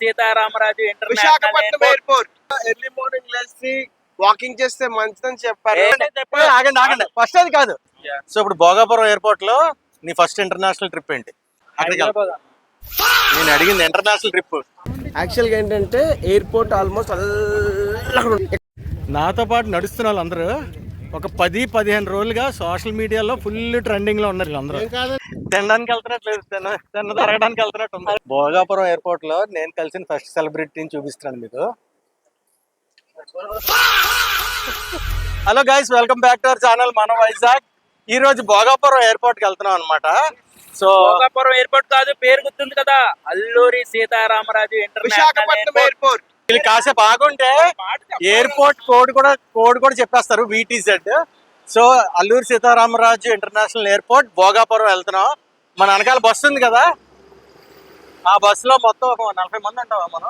Sitaramaraju Visakhapatnam airport. Early morning లేచి walking చేస్తే మంచిదని చెప్పారు. ఆగండి ఆగండి, ఫస్ట్ అది కాదు. సో ఇప్పుడు భోగాపురం ఎయిర్పోర్ట్ లో నీ ఫస్ట్ ఇంటర్నేషనల్ ట్రిప్ ఏంటి? నేను అడిగింది ఇంటర్నేషనల్ ట్రిప్. యాక్చువల్ గా ఏంటంటే ఎయిర్పోర్ట్ ఆల్మోస్ట్ నాతో పాటు నడుస్తున్న వాళ్ళందరూ ఒక 10-15 రోజులుగా సోషల్ మీడియాలో ఫుల్ ట్రెండింగ్ లో ఉన్నారు వీళ్ళందరూ. తినడానికి వెళ్తున్నట్లేదు, తిన్న తిరగడానికి వెళ్తున్నట్టు ఉంది. భోగాపురం ఎయిర్పోర్ట్ లో నేను కలిసిన ఫస్ట్ సెలబ్రిటీని చూపిస్తున్నాను మీకు. Hello guys, welcome back to our channel మన వైజాగ్. ఈ రోజు భోగాపురం ఎయిర్పోర్ట్ కి వెళ్తున్నాం అనమాట. సో భోగాపురం ఎయిర్పోర్ట్ కాదు, పేరు గుర్తుంది కదా, అల్లూరి సీతారామరాజు విశాఖపట్నం ఎయిర్పోర్ట్. వీళ్ళు కాసేపు ఆగుంటే ఎయిర్పోర్ట్ కోడ్ కూడా చెప్పేస్తారు, VTZ. So Alluri Sitaramaraju international airport Bhogapuram వెళ్తున్నాం. మన వెనకాల బస్సు ఉంది కదా, ఆ బస్సులో మొత్తం ఒక 40 మంది ఉంటాం మనం.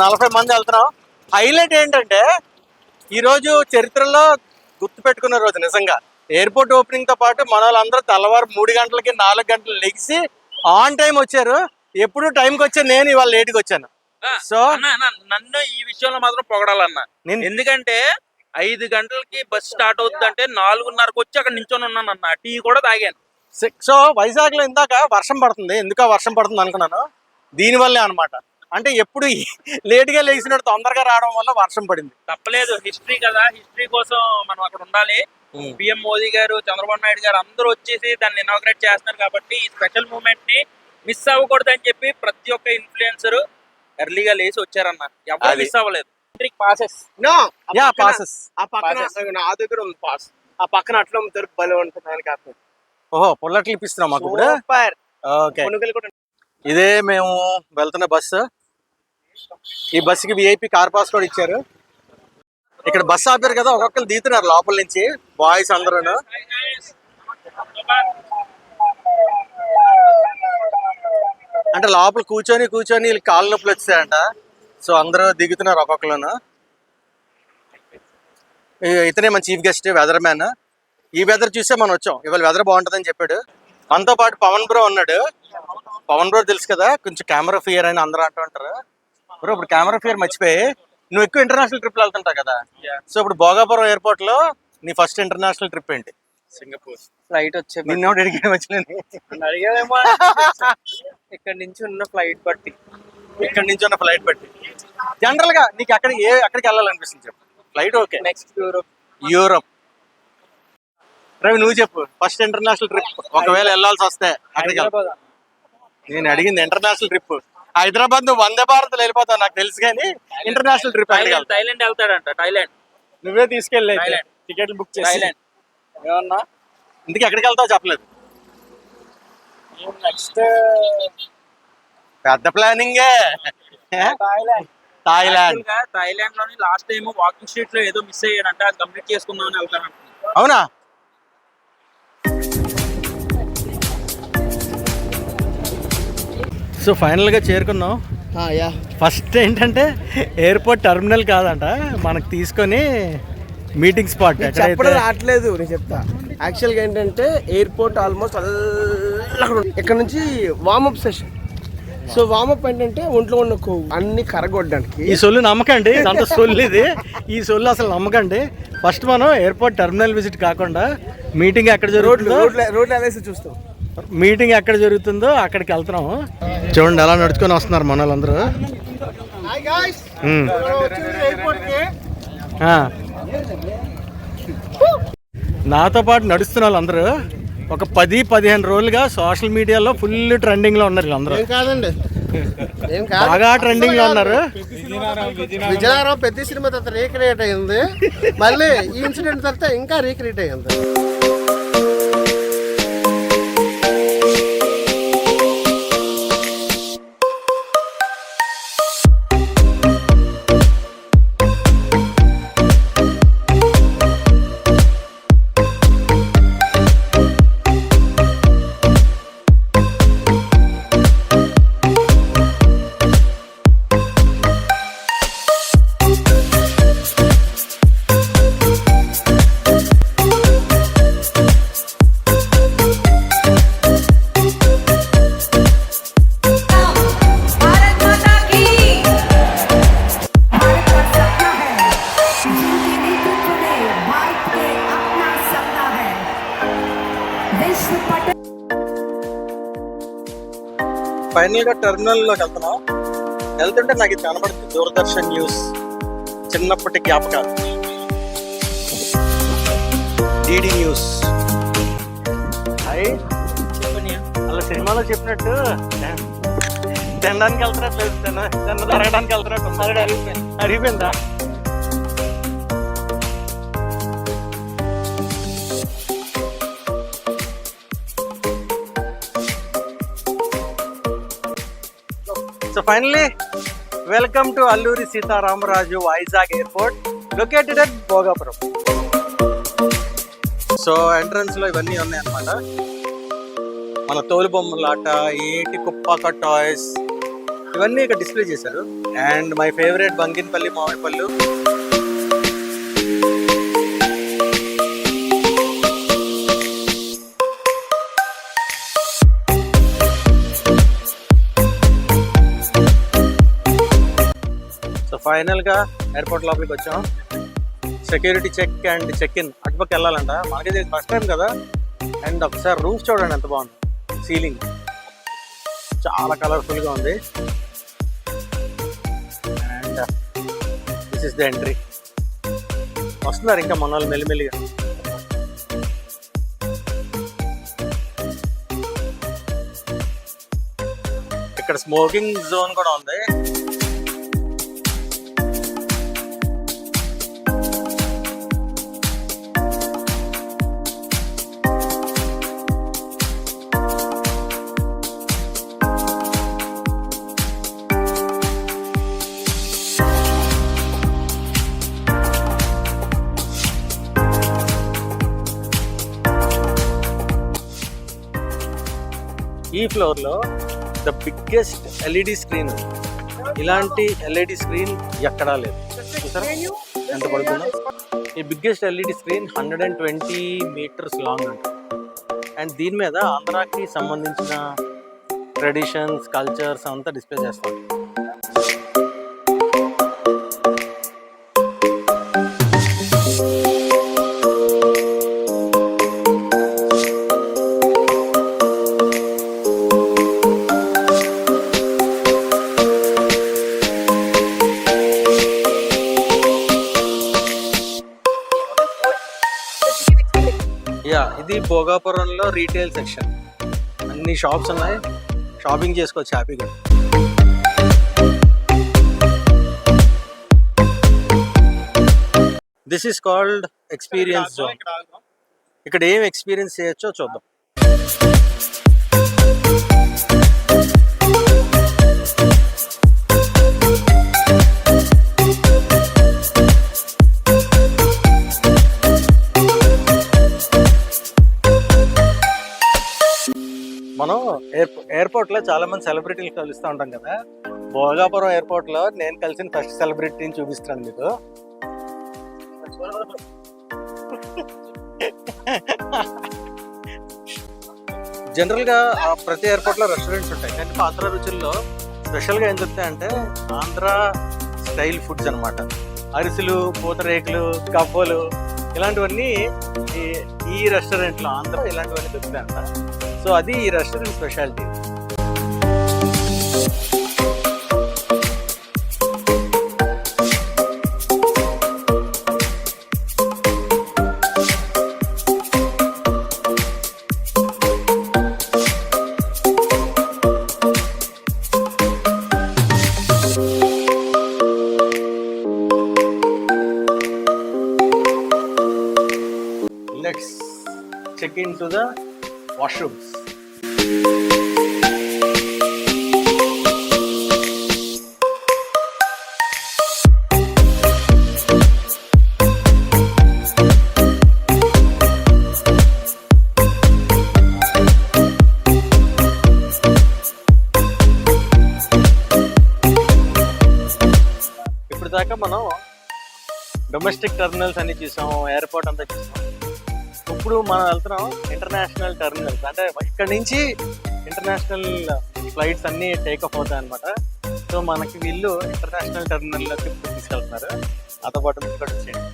40 మంది వెళ్తున్నాం. హైలైట్ ఏంటంటే ఈరోజు చరిత్రలో గుర్తు పెట్టుకున్న రోజు. నిజంగా ఎయిర్పోర్ట్ ఓపెనింగ్ తో పాటు మన వాళ్ళందరూ తెల్లవారు 3 గంటలకి 4 గంటలు లెగిసి ఆన్ టైం వచ్చారు. ఎప్పుడు టైంకి వచ్చాను, నేను ఇవాళ లేట్కి వచ్చాను. సో నన్ను ఈ విషయంలో మాత్రం పొగడాలన్నా, ఎందుకంటే 5 గంటలకి బస్ స్టార్ట్ అవుతుందంటే 4:30కి వచ్చి అక్కడ నించొని ఉన్నాను అన్న, టీ కూడా తాగాను. సో వైజాగ్ లో ఇందాక వర్షం పడుతుంది. ఎందుకు వర్షం పడుతుంది అనుకున్నాను, దీనివల్లే అనమాట. అంటే ఎప్పుడు లేట్ గా లేచినట్టు తొందరగా రావడం వల్ల వర్షం పడింది. తప్పలేదు, హిస్టరీ కదా, హిస్టరీ కోసం మనం అక్కడ ఉండాలి. PM మోదీ గారు, చంద్రబాబు నాయుడు గారు అందరూ వచ్చేసి దాన్ని ఇనాగ్రేట్ చేస్తున్నారు కాబట్టి ఈ స్పెషల్ మూమెంట్ ని మిస్ అవ్వకూడదు అని చెప్పి ప్రతి ఒక్క ఇన్ఫ్లుయెన్సర్ ఎర్లీగా లేచి వచ్చారన్న. ఎవరు మిస్ అవ్వలేదు. పాసెస్ ఆ పక్కన నా దగ్గర ఉంది పాస్. ఆ పక్కన అట్లా అమ్ముతారు, భలే ఉంటుంది దానికి అర్థం. ఓహో, పుల్లట్లు ఇప్పిస్తున్నాం మాకు ఇప్పుడు. ఓకే, ఇదే మేము వెళ్తున్న బస్సు. ఈ బస్సుకి VIP కార్ పాస్ కూడా ఇచ్చారు. ఇక్కడ బస్సు ఆపారు కదా, ఒక్కొక్కరు దిగుతున్నారు లోపల నుంచి, బాయ్స్ అందరూ. అంటే లోపల కూర్చొని వీళ్ళు కాళ్ళ నొప్పులు వచ్చాయంట. సో అందరూ దిగుతున్నారు ఒక్కొక్కరును. ఇతనే మన చీఫ్ గెస్ట్, వెదర్ మ్యాన్. ఈ వెదర్ చూసే మనం వచ్చాం. ఇవాళ వెదర్ బాగుంటుందని చెప్పాడు. మనతో పాటు పవన్ బ్రో ఉన్నాడు. పవన్ బ్రో తెలుసు కదా, కొంచెం కెమెరా ఫియర్ అని అందరూ అంటూ ఉంటారు. బ్రో ఇప్పుడు కెమెరా ఫియర్ మర్చిపోయి నువ్వు ఎక్కువ ఇంటర్నేషనల్ ట్రిప్లు వెళ్తుంటావు కదా. సో ఇప్పుడు భోగాపురం ఎయిర్పోర్ట్ లో నీ ఫస్ట్ ఇంటర్నేషనల్ ట్రిప్ ఏంటి? సింగపూర్ ఫ్లైట్ వచ్చే నిన్న అడిగాను వచ్చిందని అడిగాదేమో. ఇక్కడ నుంచి ఉన్న ఫ్లైట్ బట్టి జనరల్ గా నీకు ఎక్కడికి వెళ్ళాలనిపిస్తుంది చెప్పు. Flight okay, next Europe. Ravi నువ్వు చెప్పు, ఫస్ట్ ఇంటర్నేషనల్ ట్రిప్ ఒకవేళ వెళ్ళాల్సి వస్తే అక్కడికి వెళ్తా. నేను అడిగింది ఇంటర్నేషనల్ ట్రిప్. హైదరాబాద్ నువ్వు వందే భారత్ వెళ్ళిపోతావు నాకు తెలుసు, కానీ ఇంటర్నేషనల్ ట్రిప్ థైలాండ్ వెళ్తాడంట. థైలాండ్ నువ్వే తీసుకెళ్ళి టికెట్లు బుక్ చేసి. ఏమన్నా ఇందుకు ఎక్కడికి వెళ్తావు చెప్పలేదు. నెక్స్ట్ పెద్ద ప్లానింగే. థైలాండ్ లోని లాస్ట్ టైం వాకింగ్ స్ట్రీట్ లో ఏదో మిస్ అయ్యాడంట, అది కంప్లీట్ చేసుకుందామని వెళ్తానంట. అవునా? సో ఫైనల్గా చేరుకున్నాం. ఫస్ట్ ఏంటంటే ఎయిర్పోర్ట్ టెర్మినల్ కాదంట, మనకు తీసుకొని మీటింగ్ స్పాట్. రావట్లేదు నేను చెప్తా. యాక్చువల్గా ఏంటంటే ఎయిర్పోర్ట్ ఆల్మోస్ట్ ఇక్కడ నుంచి వార్మప్ సెషన్. సో వార్మప్ ఏంటంటే ఒంట్లో ఉన్న కొవ్వు అన్ని కరగొట్టడానికి. ఈ సొల్లు నమ్మకండి, అంత సొల్లు ఇది. ఈ సొల్లు అసలు నమ్మకండి. ఫస్ట్ మనం ఎయిర్పోర్ట్ టెర్మినల్ విజిట్ కాకుండా మీటింగ్ ఎక్కడ జరుగుతుందో రోడ్లు అనేసి చూస్తాం. మీటింగ్ ఎక్కడ జరుగుతుందో అక్కడికి వెళ్తున్నాము. చూడండి ఎలా నడుచుకొని వస్తున్నారు మన వాళ్ళందరూ. నాతో పాటు నడుస్తున్న వాళ్ళందరూ ఒక 10-15 రోజులుగా సోషల్ మీడియాలో ఫుల్ ట్రెండింగ్ లో ఉన్నారు వీళ్ళందరూ. బాగా ట్రెండింగ్ లో ఉన్నారు. విజయనగరం పెద్ద సినిమా తర్వాత రీక్రియేట్ అయింది, మళ్ళీ ఈ ఇన్సిడెంట్ తర్వాత ఇంకా రీక్రియేట్ అయింది. ఫైనల్ గా టెర్మినల్ లోకి వెళ్తున్నాం. వెళ్తుంటే నాకు ఇది కనబడుతుంది, దూరదర్శన్ న్యూస్ చిన్నప్పటి జ్ఞాపకాలు, డిడి న్యూస్. అలా సినిమాలో చెప్పినట్టు తినడానికి వెళ్తున్నట్టు తిరగడానికి వెళ్తున్నట్టు అరిగిపోయిందా? So finally, welcome to Alluri Sita Ramaraju Vizag Airport, located at Bhogapuram. So entrance లో ఇవన్నీ ఉన్నాయి అన్నమాట. మన తోలు బొమ్మలాట, ఏటి కుప్పాక టాయ్స్, ఇవన్నీ ఇక్కడ డిస్ప్లే చేశారు. అండ్ మై ఫేవరెట్ బంగినపల్లి మామిడి పళ్ళు. సో ఫైనల్ గా ఎయిర్పోర్ట్ లోపలికి వచ్చాం. Security check and check in అటుపక్క వెళ్ళాలంట. మనకి ఫస్ట్ టైం కదా. అండ్ ఒకసారి రూఫ్ చూడండి ఎంత బాగుంది, సీలింగ్ చాలా కలర్ఫుల్ గా ఉంది. And this is the entry. వస్తున్నారు ఇంకా మన వాళ్ళు మెల్లిమెల్లిగా. ఇక్కడ స్మోకింగ్ జోన్ కూడా ఉంది. ఈ ఫ్లోర్ లో ద బిగ్గెస్ట్ ఎల్ఈడి స్క్రీన్. ఇలాంటి ఎల్ఈడి స్క్రీన్ ఎక్కడా లేదు. చూసారా ఎంత పడుతుందో? ఈ biggest LED screen 120 meters long అంట. అండ్ దీని మీద ఆంధ్రాకి సంబంధించిన ట్రెడిషన్స్, కల్చర్స్ అంతా డిస్ప్లే చేస్తాం. ఇది భోగాపురంలో రీటైల్ సెక్షన్. అన్ని షాప్స్ ఉన్నాయి, షాపింగ్ చేసుకోవచ్చు హ్యాపీగా. This is called experience zone. ఇక్కడ ఏం ఎక్స్పీరియన్స్ చేయొచ్చో చూద్దాం. మనం ఎయిర్పోర్ట్ లో చాలా మంది సెలబ్రిటీలు కలుస్తూ ఉంటాం కదా. భోగాపురం ఎయిర్పోర్ట్ లో నేను కలిసిన ఫస్ట్ సెలబ్రిటీని చూపిస్తాను మీకు. జనరల్ గా ప్రతి ఎయిర్పోర్ట్ లో రెస్టారెంట్స్ ఉంటాయి, కానీ ఆంధ్ర రుచుల్లో స్పెషల్ గా ఏం చెప్తాయంటే ఆంధ్ర స్టైల్ ఫుడ్స్ అన్నమాట. అరిసెలు, పూతరేకులు, కవ్వలు ఇలాంటివన్నీ ఈ రెస్టారెంట్ లో ఆంధ్ర ఇలాంటివన్నీ దొరుకుతాయంట. సో అది ఈ restaurant speciality. Let's check into the washrooms. ఇప్పుడు దాకా మనం డొమెస్టిక్ టెర్మినల్స్ అన్ని చూసాం, ఎయిర్పోర్ట్ అంతా చూసాం. ఇప్పుడు మనం వెళ్తున్నాం ఇంటర్నేషనల్ టెర్మినల్స్. అంటే ఇక్కడ నుంచి ఇంటర్నేషనల్ ఫ్లైట్స్ అన్ని టేక్ ఆఫ్ అవుతాయి అనమాట. సో మనకి వీళ్ళు ఇంటర్నేషనల్ టెర్మినల్లోకి తీసుకెళ్తున్నారు. నాతో పాటు మీకు కూడా వచ్చేయండి.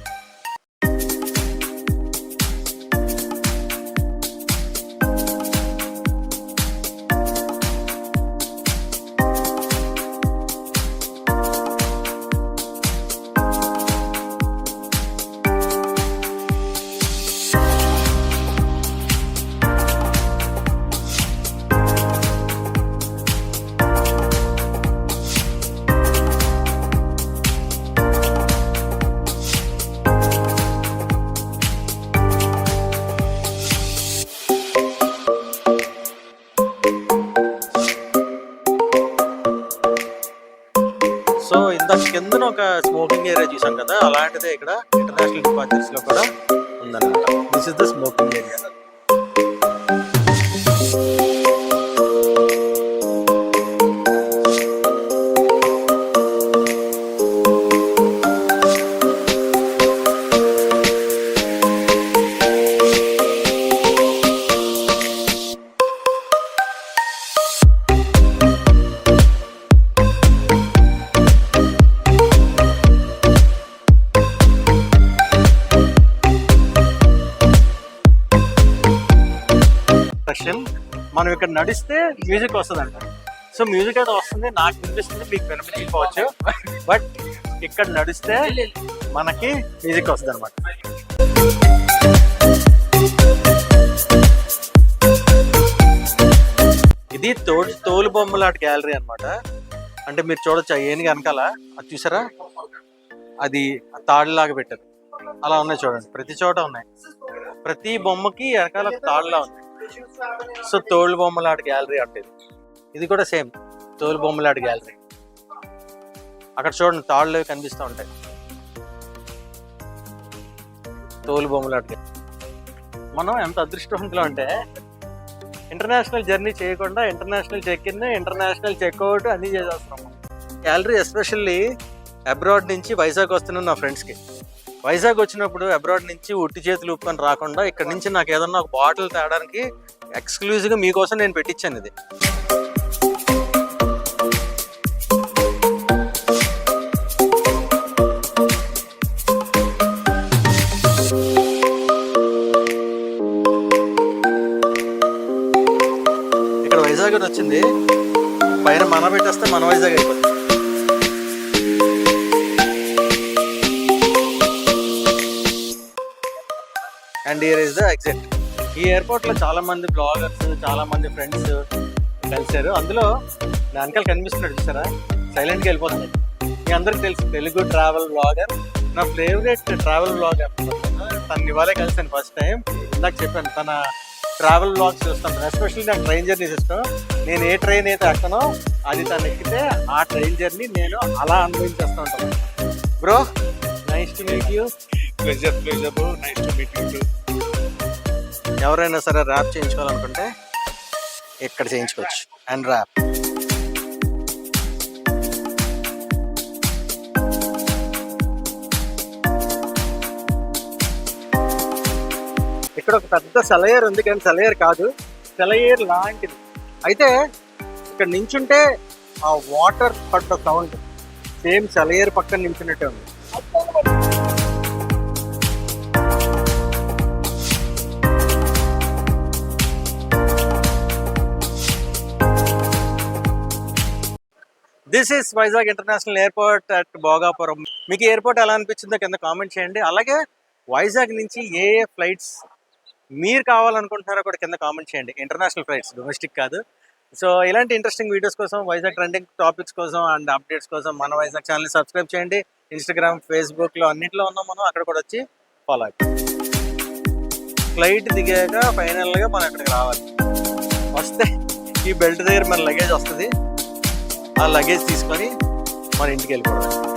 ఇందాక కిందన ఒక స్మోకింగ్ ఏరియా చూసాం కదా, అలాంటిదే ఇక్కడ ఇంటర్నేషనల్ డిపార్చర్స్ లో కూడా ఉందన్నమాట. This is the smoking area. మనం ఇక్కడ నడిస్తే మ్యూజిక్ వస్తుందంట. సో మ్యూజిక్ అయితే వస్తుంది, నాకు వినిపిస్తుంది, మీకు వినిపించకపోవచ్చు. బట్ ఇక్కడ నడిస్తే మనకి మ్యూజిక్ వస్తుంది అనమాట. ఇది తోలు బొమ్మలాట గ్యాలరీ అన్నమాట. అంటే మీరు చూడొచ్చు ఆ ఏనుగు వెనకాల అది చూసారా, అది తాడులాగా పెట్టారు. అలా ఉన్నాయి చూడండి, ప్రతి చోట ఉన్నాయి. ప్రతి బొమ్మకి వెనకాల తాడులా ఉంది. సో తోలు బొమ్మలాట గ్యాలరీ అంటే ఇది కూడా సేమ్ తోలు బొమ్మలాట గ్యాలరీ. అక్కడ చూడండి తాళ్ళు కనిపిస్తూ ఉంటాయి. తోలు బొమ్మలాట. మనం ఎంత అదృష్టవంతులు అంటే ఇంటర్నేషనల్ జర్నీ చేయకుండా international check in, international checkout అన్నీ చేసేస్తున్నాం. గ్యాలరీ ఎస్పెషల్లీ అబ్రాడ్ నుంచి వైజాగ్ వస్తున్నాను నా ఫ్రెండ్స్కి. వైజాగ్ వచ్చినప్పుడు అబ్రాడ్ నుంచి ఉట్టి చేతులు ఊపుకొని రాకుండా ఇక్కడ నుంచి నాకు ఏదన్నా ఒక బాటిల్ తేడానికి ఎక్స్క్లూజివ్గా మీకోసం నేను పెట్టించాను ఇది. ఇక్కడ వైజాగ్ అని వచ్చింది, పైన మన పెట్టేస్తే మన వైజాగ్ అయిపోతుంది. And here is the exit. ఈ ఎయిర్పోర్ట్ లో చాలా మంది బ్లాగర్స్, చాలా మంది ఫ్రెండ్స్ కలిశారు. అందులో నా వెనకాల కనిపిస్తున్నాడు చూసారా, సైలెంట్గా వెళ్ళిపోతుంది. మీ అందరికి తెలుసు తెలుగు ట్రావెల్ బ్లాగర్, నా ఫేవరెట్ ట్రావెల్ బ్లాగర్. తను ఇవాళే కలిసాను ఫస్ట్ టైం. ఇందాక చెప్పాను తన ట్రావెల్ బ్లాగ్స్ చూస్తాను. ఎస్పెషల్లీ నాకు ట్రైన్ జర్నీస్ ఇష్టం. నేను ఏ ట్రైన్ అయితే ఎక్కనో అది తను ఎక్కితే ఆ ట్రైన్ జర్నీ నేను అలా అనుభవించేస్తూ ఉంటాను. Bro, nice to meet you. Pleasure bro, nice to meet you. ఎవరైనా సరే ర్యాప్ చేయించుకోవాలనుకుంటే ఇక్కడ చేయించుకోవచ్చు. అండ్ ర్యాప్ ఇక్కడ ఒక పెద్ద సెలయేరు ఉంది, కానీ సెలయేరు కాదు, సెలయేరు లాంటిది. అయితే ఇక్కడ నించుంటే ఆ వాటర్ పడ్డ సౌండ్ సేమ్ సెలయేరు పక్కన నించున్నట్టే ఉంది. This is Vizag international airport at Bhogapuram. మీకు ఎయిర్పోర్ట్ ఎలా అనిపించిందో కింద కామెంట్ చేయండి. అలాగే వైజాగ్ నుంచి ఏ ఏ ఫ్లైట్స్ మీరు కావాలనుకుంటున్నారో కూడా కింద కామెంట్ చేయండి. ఇంటర్నేషనల్ ఫ్లైట్స్, డొమెస్టిక్ కాదు. సో ఇలాంటి ఇంట్రెస్టింగ్ వీడియోస్ కోసం, వైజాగ్ ట్రెండింగ్ టాపిక్స్ కోసం అండ్ అప్డేట్స్ కోసం మన వైజాగ్ ఛానల్ని సబ్స్క్రైబ్ చేయండి. ఇన్స్టాగ్రామ్, ఫేస్బుక్లో అన్నింటిలో ఉన్నాం మనం. అక్కడ కూడా వచ్చి ఫాలో అయిపోయి ఫ్లైట్ దిగాక ఫైనల్గా మనం ఇక్కడికి రావాలి. వస్తే ఈ బెల్ట్ దగ్గర మన లగేజ్ వస్తుంది. ఆ లగేజ్ తీసుకొని మన ఇంటికి వెళ్ళిపోవడం.